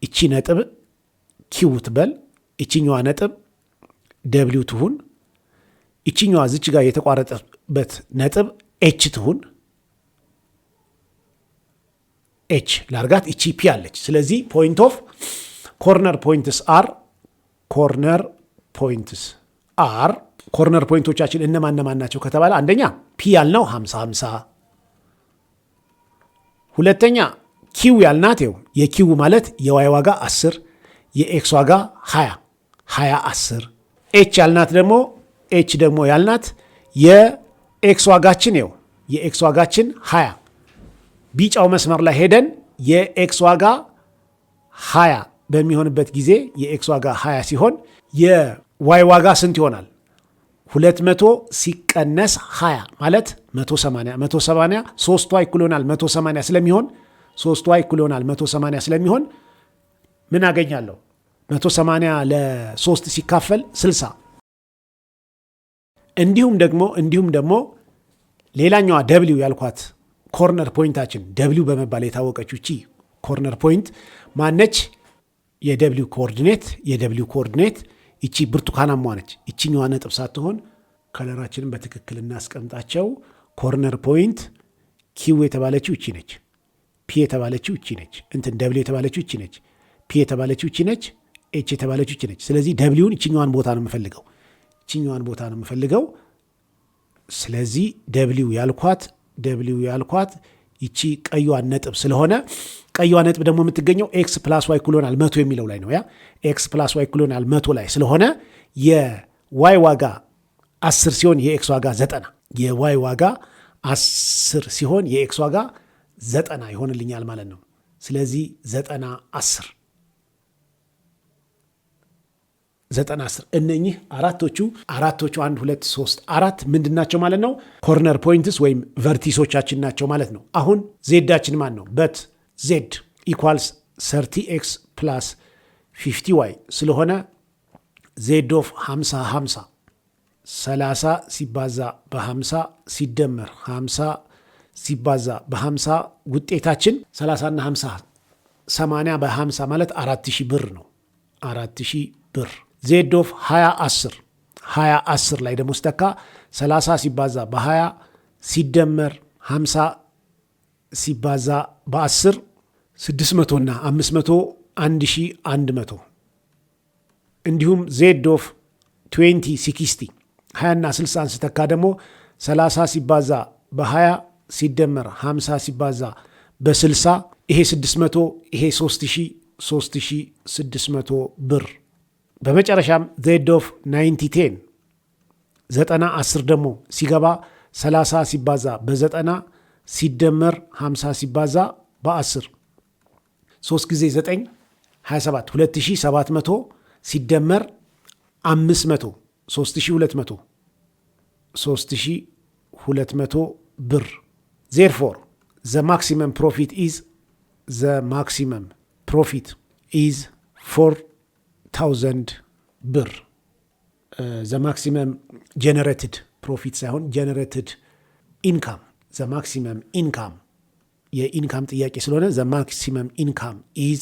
እቺ ነጥብ ኪው ትበል፣ እቺኛዋ ነጥብ ደብሊው ትሁን፣ እቺኛዋ ዝች ጋር የተቋረጠበት ነጥብ ኤች ትሁን። ኤች ላርጋት፣ እቺ ፒ አለች። ስለዚህ ፖይንት ኦፍ ኮርነር ፖይንቶቻችን እነማን ናቸው ከተባለ አንደኛ ፒ ያልነው 50፣ ሁለተኛ ኪው ያልናት የኪው ማለት የዋይ ዋጋ 10 የኤክስ ዋጋ 20 10። ኤች ያልናት ደግሞ ያልናት የኤክስ ዋጋችን 20። ቢጫው መስመር ላይ ሄደን የኤክስ ዋጋ 20 በሚሆንበት ጊዜ የኤክስ ዋጋ 20 ሲሆን የዋይ ዋጋ ስንት ይሆናል? 200 ሲቀነስ 20 ማለት 180 3 ዋይ እኩል ይሆናል 180 ስለሚሆን ምን አገኛለሁ? 180 ለ3 ሲካፈል 60። እንዲሁም ደግሞ ሌላኛዋ ደብሊው ያልኳት ኮርነር ፖይንታችን ደብሊው በመባል የታወቀችው እቺ ኮርነር ፖይንት ማነች? የደብሊው ኮኦርዲኔት እቺ ብርቱካናማ ነች። እቺኛዋ ነጥብ ሳትሆን ከለራችንን በትክክል እናስቀምጣቸው። ኮርነር ፖይንት ኪው የተባለችው እቺ ነች። ፒ የተባለችው እቺ ነች። ደብሊው የተባለችው እቺ ነች። ፒ የተባለችው እቺ ነች። ኤች የተባለችው እቺ ነች። ስለዚህ ደብሊውን እቺኛዋን ቦታ ነው የምፈልገው። ስለዚህ ደብሊው ያልኳት ይቺ ቀዩዋን ነጥብ ስለሆነ ቀዩዋ ነጥብ ደግሞ የምትገኘው ኤክስ ፕላስ ዋይ እኩል ይሆናል 100 የሚለው ላይ ነው። ኤክስ ፕላስ ዋይ እኩል ይሆናል 100 ላይ ስለሆነ የዋይ ዋጋ 10 ሲሆን የኤክስ ዋጋ 90፣ የዋይ ዋጋ 10 ሲሆን የኤክስ ዋጋ 90 ይሆንልኛል ማለት ነው። ስለዚህ 90 10 እነኚህ አራቶቹ 1 2 3 4 ምንድናቸው ማለት ነው? ኮርነር ፖይንትስ ወይም ቨርቲሶቻችን ናቸው ማለት ነው። አሁን ዜዳችን ማን ነው? በት ዜድ ኢኳልስ 30x ፕላስ 50y ስለሆነ ዜድ ኦፍ 50 30 ሲባዛ በ50 ሲደመር 50 ሲባዛ በ50 ውጤታችን 30 እና 50 80 በ50 ማለት 4000 ብር ነው። 4000 ብር ዜድ ኦፍ 2010 ላይ ደግሞ ስተካ 30 ሲባዛ በ20 ሲደመር 50 ሲባዛ በ10 600 እና 500 1100 እንዲሁም ዜድ ኦፍ 2060 20 እና 60 ስተካ ደግሞ 30 ሲባዛ በ20 ሲደመር 50 ሲባዛ በ60 ይሄ 600 ይሄ 3600 ብር። በመጨረሻም ዜድ ኦፍ 9010 9010 ደግሞ ሲገባ 30 ሲባዛ በ90 ሲደመር 50 ሲባዛ በ10 3 ጊዜ 9 27 2700 ሲደመር 500 3200 ብር። therefore the maximum profit is 4000 ብር። the maximum generated profit ሳይሆን generated income the maximum income የኢንካም ጥያቄ ስለሆነ the maximum income is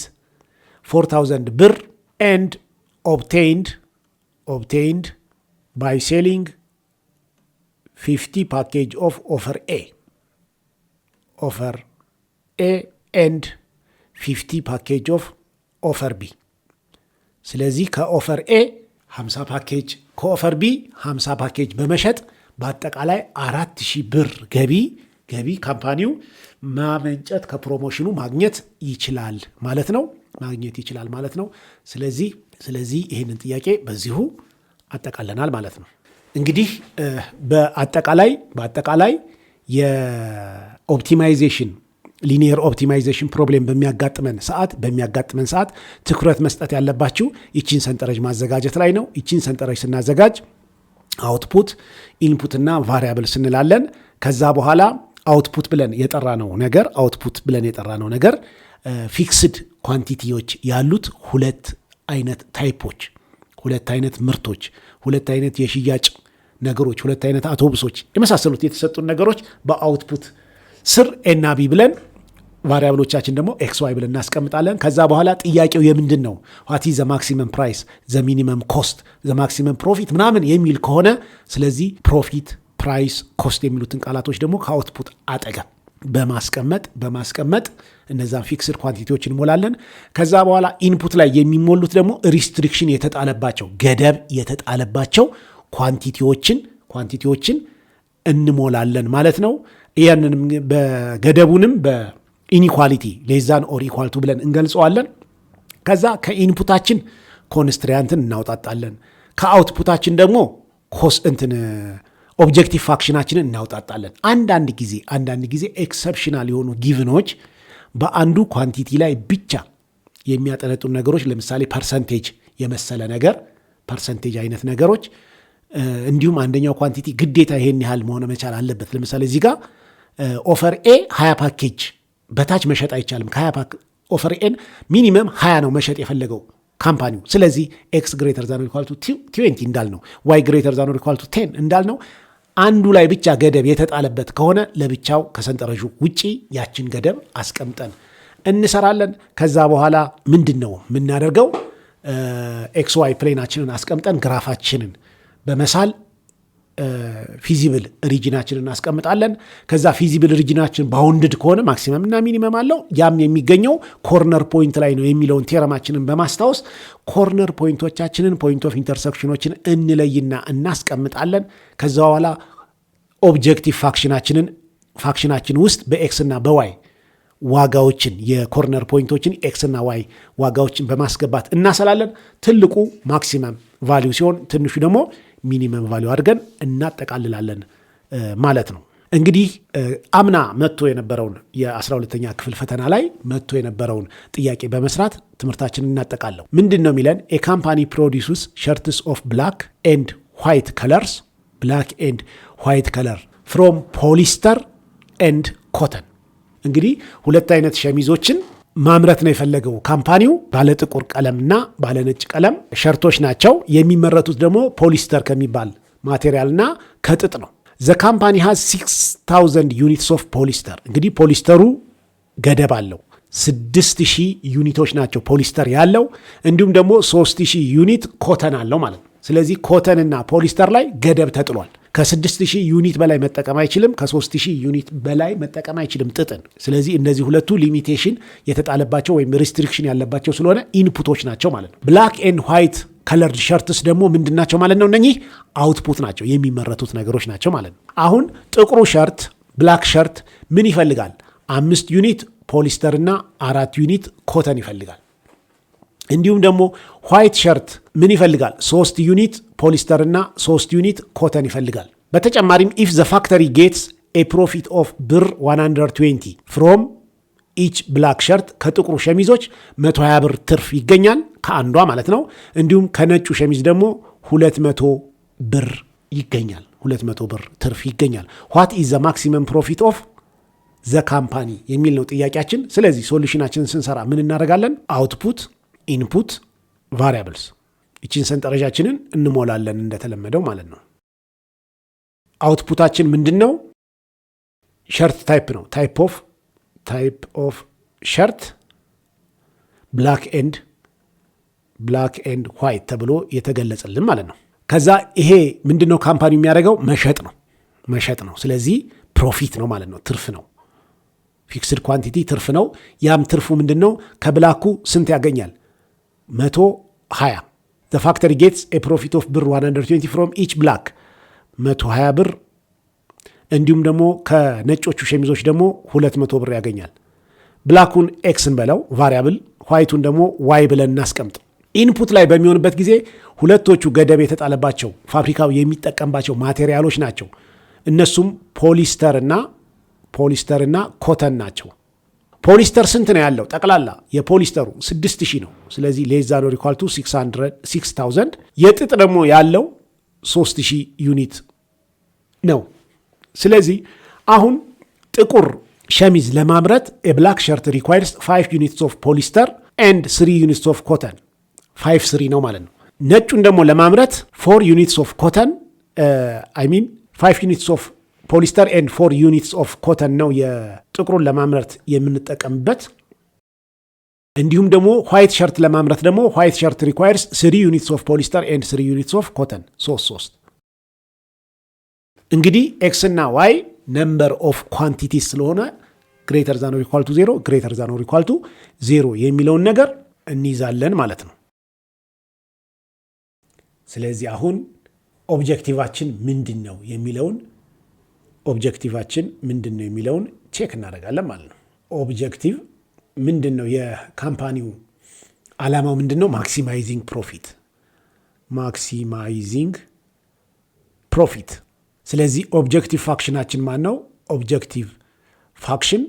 4000 ብር and obtained by selling 50 package of offer A and 50 package of offer B። ስለዚህ ከኦፈር ኤ 50 ፓኬጅ ከኦፈር ቢ 50 ፓኬጅ በመሸጥ በአጠቃላይ 4000 ብር ገቢ ካምፓኒው ማመንጨት ከፕሮሞሽኑ ማግኘት ይችላል ማለት ነው። ስለዚህ ይህንን ጥያቄ በዚሁ አጠቃለናል ማለት ነው። እንግዲህ በአጠቃላይ የኦፕቲማይዜሽን ሊኒየር ኦፕቲማይዜሽን ፕሮብሌም በሚያጋጥመን ሰዓት ትኩረት መስጠት ያለባችሁ ይቺን ሰንጠረዥ ማዘጋጀት ላይ ነው። ይቺን ሰንጠረዥ ስናዘጋጅ አውትፑት፣ ኢንፑት እና ቫሪያብል ስንላለን። ከዛ በኋላ አውትፑት ብለን የጠራነው ነገር ፊክስድ ኳንቲቲዎች ያሉት ሁለት አይነት ታይፖች፣ ሁለት አይነት ምርቶች፣ ሁለት አይነት የሽያጭ ነገሮች፣ ሁለት አይነት አውቶቡሶች የመሳሰሉት የተሰጡን ነገሮች በአውትፑት ስር ኤና ቢ ብለን ቫሪያብሎቻችን ደግሞ ኤክስ ዋይ ብለን እናስቀምጣለን። ከዛ በኋላ ጥያቄው የምንድን ነው ዋት ኢዝ ዘ ማክሲመም ፕራይስ ዘ ሚኒመም ኮስት ዘ ማክሲመም ፕሮፊት ምናምን የሚል ከሆነ ስለዚህ ፕሮፊት ፕራይስ ኮስት የሚሉትን ቃላቶች ደግሞ ከአውትፑት አጠገብ በማስቀመጥ እነዛን ፊክስድ ኳንቲቲዎች እንሞላለን። ከዛ በኋላ ኢንፑት ላይ የሚሞሉት ደግሞ ሪስትሪክሽን የተጣለባቸው ገደብ የተጣለባቸው ኳንቲቲዎችን እንሞላለን ማለት ነው። ያንንም በገደቡንም በኢኒኳሊቲ ሌዛን ኦር ኢኳልቱ ብለን እንገልጸዋለን። ከዛ ከኢንፑታችን ኮንስትሪያንትን እናውጣጣለን። ከአውትፑታችን ደግሞ ኦብጀክቲቭ ፋክሽናችንን እናውጣጣለን። አንዳንድ ጊዜ ኤክሰፕሽናል የሆኑ ጊቭኖች በአንዱ ኳንቲቲ ላይ ብቻ የሚያጠነጡ ነገሮች ለምሳሌ ፐርሰንቴጅ የመሰለ ነገር ፐርሰንቴጅ አይነት ነገሮች እንዲሁም አንደኛው ኳንቲቲ ግዴታ ይሄን ያህል መሆን መቻል አለበት። ለምሳሌ እዚህ ጋር ኦፈር ኤ 20 ፓኬጅ በታች መሸጥ አይቻልም። ኦፈር ኤን ሚኒመም 20 ነው መሸጥ የፈለገው ካምፓኒው። ስለዚህ ኤክስ ግሬተር ዛን ኦር ኢኳል ቱ 20 እንዳልነው ዋይ ግሬተር ዛን ኦር ኢኳል ቱ 10 እንዳልነው አንዱ ላይ ብቻ ገደብ የተጣለበት ከሆነ ለብቻው ከሰንጠረዡ ውጪ ያችን ገደብ አስቀምጠን እንሰራለን። ከዛ በኋላ ምንድን ነው የምናደርገው? ኤክስ ዋይ ፕሌናችንን አስቀምጠን ግራፋችንን በመሳል ፊዚብል ሪጅናችንን እናስቀምጣለን። ከዛ ፊዚብል ሪጅናችን ባውንድድ ከሆነ ማክሲመም እና ሚኒመም አለው። ያም የሚገኘው ኮርነር ፖይንት ላይ ነው የሚለውን ቴረማችንን በማስታወስ ኮርነር ፖይንቶቻችንን ፖይንት ኦፍ ኢንተርሴክሽኖችን እንለይና እናስቀምጣለን። ከዛ በኋላ ኦብጀክቲቭ ፋክሽናችን ውስጥ በኤክስ እና በዋይ ዋጋዎችን የኮርነር ፖይንቶችን ኤክስ እና ዋይ ዋጋዎችን በማስገባት እናሰላለን። ትልቁ ማክሲመም ቫሊዩ ሲሆን ትንሹ ደግሞ ሚኒመም ቫሊዩ አድርገን እናጠቃልላለን ማለት ነው። እንግዲህ አምና መጥቶ የነበረውን የ12ኛ ክፍል ፈተና ላይ መጥቶ የነበረውን ጥያቄ በመስራት ትምህርታችንን እናጠቃለው። ምንድን ነው የሚለን? ኤ ካምፓኒ ፕሮዲውስስ ሸርትስ ኦፍ ብላክ ኤንድ ዋይት ከለር ፍሮም ፖሊስተር ኤንድ ኮተን። እንግዲህ ሁለት አይነት ሸሚዞችን ማምረት ነው የፈለገው ካምፓኒው። ባለጥቁር ቀለምና ባለነጭ ቀለም ሸርቶች ናቸው። የሚመረቱት ደግሞ ፖሊስተር ከሚባል ማቴሪያልና ከጥጥ ነው። ዘ ካምፓኒ ሃዝ 6000 ዩኒትስ ኦፍ ፖሊስተር። እንግዲህ ፖሊስተሩ ገደብ አለው። 6000 ዩኒቶች ናቸው ፖሊስተር ያለው። እንዲሁም ደግሞ 3000 ዩኒት ኮተን አለው ማለት ነው። ስለዚህ ኮተንና ፖሊስተር ላይ ገደብ ተጥሏል። ከ6000 ዩኒት በላይ መጠቀም አይችልም። ከ3000 ዩኒት በላይ መጠቀም አይችልም ጥጥን። ስለዚህ እነዚህ ሁለቱ ሊሚቴሽን የተጣለባቸው ወይም ሪስትሪክሽን ያለባቸው ስለሆነ ኢንፑቶች ናቸው ማለት ነው። ብላክ ኤንድ ዋይት ከለርድ ሸርትስ ደግሞ ምንድን ናቸው ማለት ነው? እነኚህ አውትፑት ናቸው፣ የሚመረቱት ነገሮች ናቸው ማለት ነው። አሁን ጥቁሩ ሸርት ብላክ ሸርት ምን ይፈልጋል? 5 ዩኒት ፖሊስተር እና 4 ዩኒት ኮተን ይፈልጋል። እንዲሁም ደግሞ ዋይት ሸርት ምን ይፈልጋል? 3 ዩኒት ፖሊስተር እና 3 ዩኒት ኮተን ይፈልጋል። በተጨማሪም ኢፍ ዘ ፋክተሪ ጌትስ ኤ ፕሮፊት ኦፍ ብር 120 ፍሮም ኢች ብላክ ሸርት ከጥቁሩ ሸሚዞች 120 ብር ትርፍ ይገኛል ከአንዷ ማለት ነው። እንዲሁም ከነጩ ሸሚዝ ደግሞ 200 ብር ይገኛል። 200 ብር ትርፍ ይገኛል። ዋት ኢዝ ዘ ማክሲመም ፕሮፊት ኦፍ ዘ ካምፓኒ የሚል ነው ጥያቄያችን። ስለዚህ ሶሉሽናችንን ስንሰራ ምን እናደርጋለን? አውትፑት፣ ኢንፑት፣ ቫሪያብልስ ይችን ሰንጠረዣችንን እንሞላለን እንደተለመደው ማለት ነው። አውትፑታችን ምንድን ነው? ሸርት ታይፕ ነው። ታይፕ ኦፍ ሸርት ብላክ ኤንድ ዋይት ተብሎ የተገለጸልን ማለት ነው። ከዛ ይሄ ምንድን ነው ካምፓኒ የሚያደርገው? መሸጥ ነው። ስለዚህ ፕሮፊት ነው ማለት ነው። ትርፍ ነው። ፊክስድ ኳንቲቲ ትርፍ ነው። ያም ትርፉ ምንድን ነው? ከብላኩ ስንት ያገኛል? 120 ዘ ፋክተሪ ጌትስ ኤ ፕሮፊት ኦፍ ብር 120 ፍሮም ኢች ብላክ 120 ብር። እንዲሁም ደግሞ ከነጮቹ ሸሚዞች ደግሞ 200 ብር ያገኛል። ብላኩን ኤክስን በለው ቫሪያብል፣ ዋይቱን ደግሞ ዋይ ብለን እናስቀምጥ። ኢንፑት ላይ በሚሆንበት ጊዜ ሁለቶቹ ገደብ የተጣለባቸው ፋብሪካው የሚጠቀምባቸው ማቴሪያሎች ናቸው። እነሱም ፖሊስተር እና ኮተን ናቸው። ፖሊስተር ስንት ነው ያለው? ጠቅላላ የፖሊስተሩ 6000 ነው። ስለዚህ ሌስ ዛን ኦር ኢኳል ቱ 6000። የጥጥ ደግሞ ያለው 3000 ዩኒት ነው። ስለዚህ አሁን ጥቁር ሸሚዝ ለማምረት የብላክ ሸርት ሪኳይርስ 5 ዩኒትስ ኦፍ ፖሊስተር ኤንድ 3 ዩኒትስ ኦፍ ኮተን 5 ነው ማለት ነው። ነጩን ደግሞ ለማምረት 4 ዩኒትስ ኦፍ ኮተን 5 ዩኒትስ ኦፍ ፖሊስተር ኤንድ 4 ዩኒትስ ኦፍ ኮተን ነው የጥቁሩን ለማምረት የምንጠቀምበት። እንዲሁም ደግሞ ዋይት ሸርት ለማምረት ደግሞ ዋይት ሸርት ሪኳይርስ 3 ዩኒትስ ኦፍ ፖሊስተር ኤንድ 3 ዩኒትስ ኦፍ ኮተን 3። እንግዲህ ኤክስ እና ዋይ ነምበር ኦፍ ኳንቲቲስ ስለሆነ ግሬተር ዛን ኦር ኢኳል ቱ 0 ግሬተር ዛን ኦር ኢኳል ቱ 0 የሚለውን ነገር እንይዛለን ማለት ነው። ስለዚህ አሁን ኦብጀክቲቫችን ምንድን ነው የሚለውን ቼክ እናደርጋለን ማለት ነው። ኦብጀክቲቭ ምንድን ነው? የካምፓኒው ዓላማው ምንድን ነው? ማክሲማይዚንግ ፕሮፊት። ስለዚህ ኦብጀክቲቭ ፋክሽናችን ማን ነው? ኦብጀክቲቭ ፋክሽን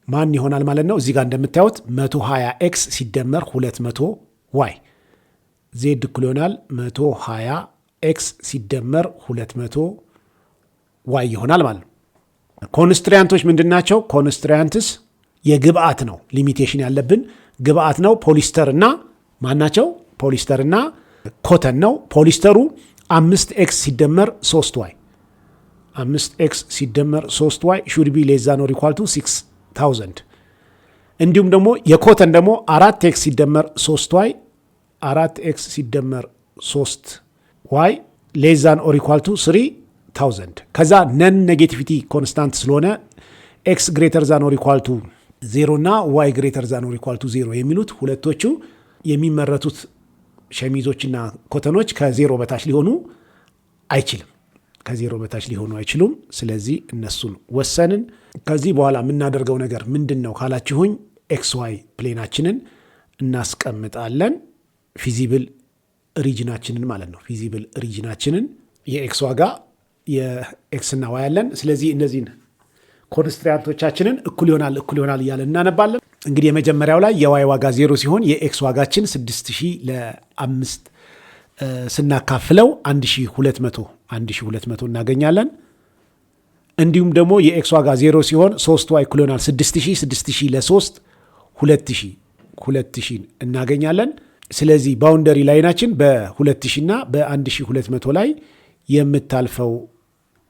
ማን ይሆናል ማለት ነው? እዚህ ጋር እንደምታዩት 120 ኤክስ ሲደመር 200 ዋይ ዜድ እኩል ይሆናል 120 ኤክስ ሲደመር 200 ዋይ ይሆናል ማለት ነው። ኮንስትሪያንቶች ምንድን ናቸው? ኮንስትሪያንትስ የግብአት ነው። ሊሚቴሽን ያለብን ግብአት ነው። ፖሊስተር እና ማን ናቸው? ፖሊስተር እና ኮተን ነው። ፖሊስተሩ 5 ኤክስ ሲደመር 3 ዋይ 5 ኤክስ ሲደመር 3 ዋይ ሹድ ቢ ሌስ ዛን ኦር ኢኳል ቱ 6000። እንዲሁም ደግሞ የኮተን ደግሞ 4 ኤክስ ሲደመር 3 ዋይ 4 ኤክስ ሲደመር 3 ዋይ ሌስ ዛን ኦር ኢኳል ቱ 3000። ከዛ ነን ኔጌቲቪቲ ኮንስታንት ስለሆነ ኤክስ ግሬተር ዛን ኦር ኢኳል ቱ 0 እና ዋይ ግሬተር ዛን ኦር ኢኳል ቱ 0 የሚሉት ሁለቶቹ የሚመረቱት ሸሚዞችና ኮተኖች ከ0 በታች ሊሆኑ አይችሉም። ስለዚህ እነሱን ወሰንን። ከዚህ በኋላ የምናደርገው ነገር ምንድን ነው ካላችሁኝ፣ ኤክስ ዋይ ፕሌናችንን እናስቀምጣለን። ፊዚብል ሪጅናችንን ማለት ነው። ፊዚብል ሪጅናችንን የኤክስ ዋጋ የኤክስና ዋይ ያለን። ስለዚህ እነዚህን ኮንስትሪያንቶቻችንን እኩል ይሆናል እያለን እናነባለን። እንግዲህ የመጀመሪያው ላይ የዋይ ዋጋ 0 ሲሆን የኤክስ ዋጋችን 6000 ለ5 ስናካፍለው 1200 እናገኛለን። እንዲሁም ደግሞ የኤክስ ዋጋ 0 ሲሆን 3 ዋይ እኩል ይሆናል 6000 ለ3 2000 እናገኛለን። ስለዚህ ባውንደሪ ላይናችን በ2000 እና በ1200 ላይ የምታልፈው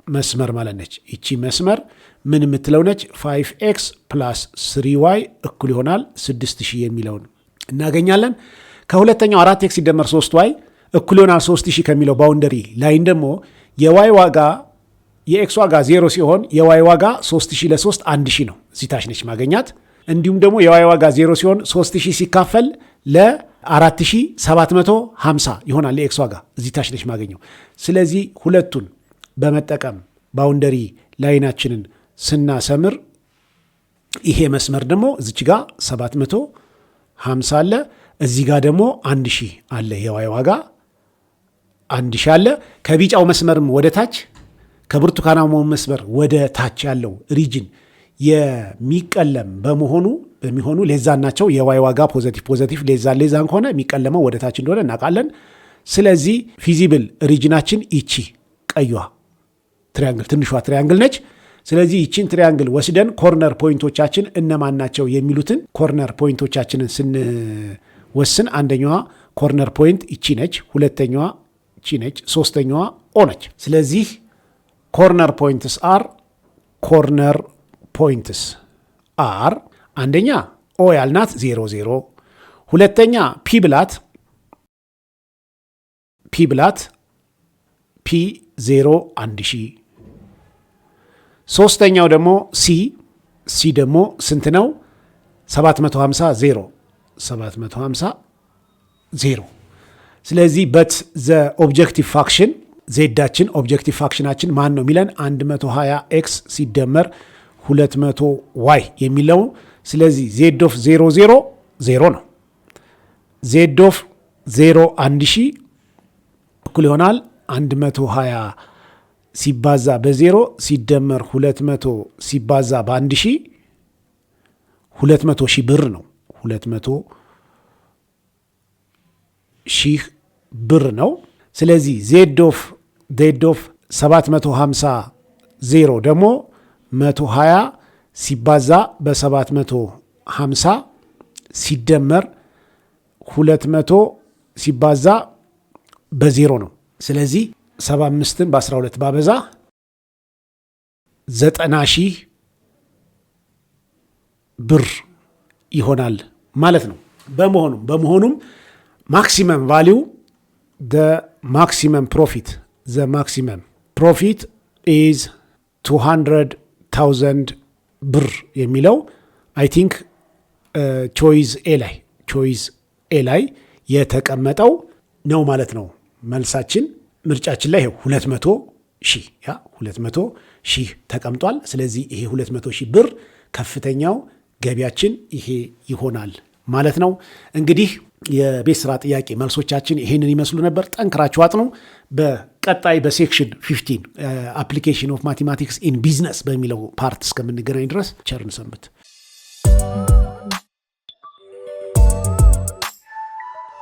መስመር ማለት ነች። ይቺ መስመር ምን የምትለው ነች? 5x ፕላስ 3y እኩል ይሆናል 6000 የሚለውን እናገኛለን። ከሁለተኛው 4x ሲደመር 3y እኩል ይሆናል 3000 ከሚለው ባውንደሪ ላይን ደግሞ የy ዋጋ የኤክስ ዋጋ 0 ሲሆን የዋይ ዋጋ 3000 ለ3 1000 ነው። እዚህ ታች ነች ማገኛት። እንዲሁም ደግሞ የዋይ ዋጋ 0 ሲሆን 3000 ሲካፈል ለ4750 ይሆናል የኤክስ ዋጋ። እዚህ ታች ነች ማገኘው። ስለዚህ ሁለቱን በመጠቀም ባውንደሪ ላይናችንን ስናሰምር ይሄ መስመር ደግሞ እዚች ጋር 750 አለ፣ እዚህ ጋር ደግሞ 1000 አለ። የዋይ ዋጋ 1000 አለ። ከቢጫው መስመርም ወደ ታች ከብርቱካናማው መስመር ወደ ታች ያለው ሪጅን የሚቀለም በሚሆኑ ሌዛን ናቸው። የዋይ ዋጋ ፖዘቲቭ ሌዛን ከሆነ የሚቀለመው ወደ ታች እንደሆነ እናውቃለን። ስለዚህ ፊዚብል ሪጅናችን ይቺ ቀዩዋ ትሪያንግል ትንሿ ትሪያንግል ነች። ስለዚህ ይቺን ትሪያንግል ወስደን ኮርነር ፖይንቶቻችን እነማን ናቸው የሚሉትን ኮርነር ፖይንቶቻችንን ስንወስን አንደኛዋ ኮርነር ፖይንት ይቺ ነች፣ ሁለተኛዋ ይቺ ነች፣ ሶስተኛዋ ኦ ነች። ስለዚህ ኮርነር ፖይንትስ አር አንደኛ ኦ ያልናት 0 0፣ ሁለተኛ ፒ ብላት P0 1000፣ ሶስተኛው ደግሞ ሲ ደግሞ ስንት ነው? 750 0። ስለዚህ በት ዘ ኦብጀክቲቭ ፋክሽን ዜዳችን ኦብጀክቲቭ ፋክሽናችን ማን ነው የሚለን 120 ኤክስ ሲደመር 200 ዋይ የሚለው። ስለዚህ ዜድ ኦፍ 0 0 0 ነው። ዜድ ኦፍ 0 1000 እኩል ይሆናል 120 ሲባዛ በ0 ሲደመር 200 ሲባዛ በ1000 200 ሺህ ብር ነው። 200 ሺህ ብር ነው። ስለዚህ ዜድ ኦፍ 750 0 ደግሞ 120 ሲባዛ በ750 ሲደመር 200 ሲባዛ በ0 ነው። ስለዚህ 75ን በ12 ባበዛ 90,000 ብር ይሆናል ማለት ነው። በመሆኑም ማክሲመም ቫሊዩ the maximum profit is 200,000 ብር የሚለው አይ ቲንክ ቾይዝ ኤ ላይ የተቀመጠው ነው ማለት ነው። መልሳችን ምርጫችን ላይ 200,000 ተቀምጧል። ስለዚህ ይሄ 200,000 ብር ከፍተኛው ገቢያችን ይሄ ይሆናል ማለት ነው። እንግዲህ የቤት ስራ ጥያቄ መልሶቻችን ይሄንን ይመስሉ ነበር። ጠንክራችሁ አጥኑ። በቀጣይ በሴክሽን 15 አፕሊኬሽን ኦፍ ማቴማቲክስ ኢን ቢዝነስ በሚለው ፓርት እስከምንገናኝ ድረስ ቸርን ሰንብት።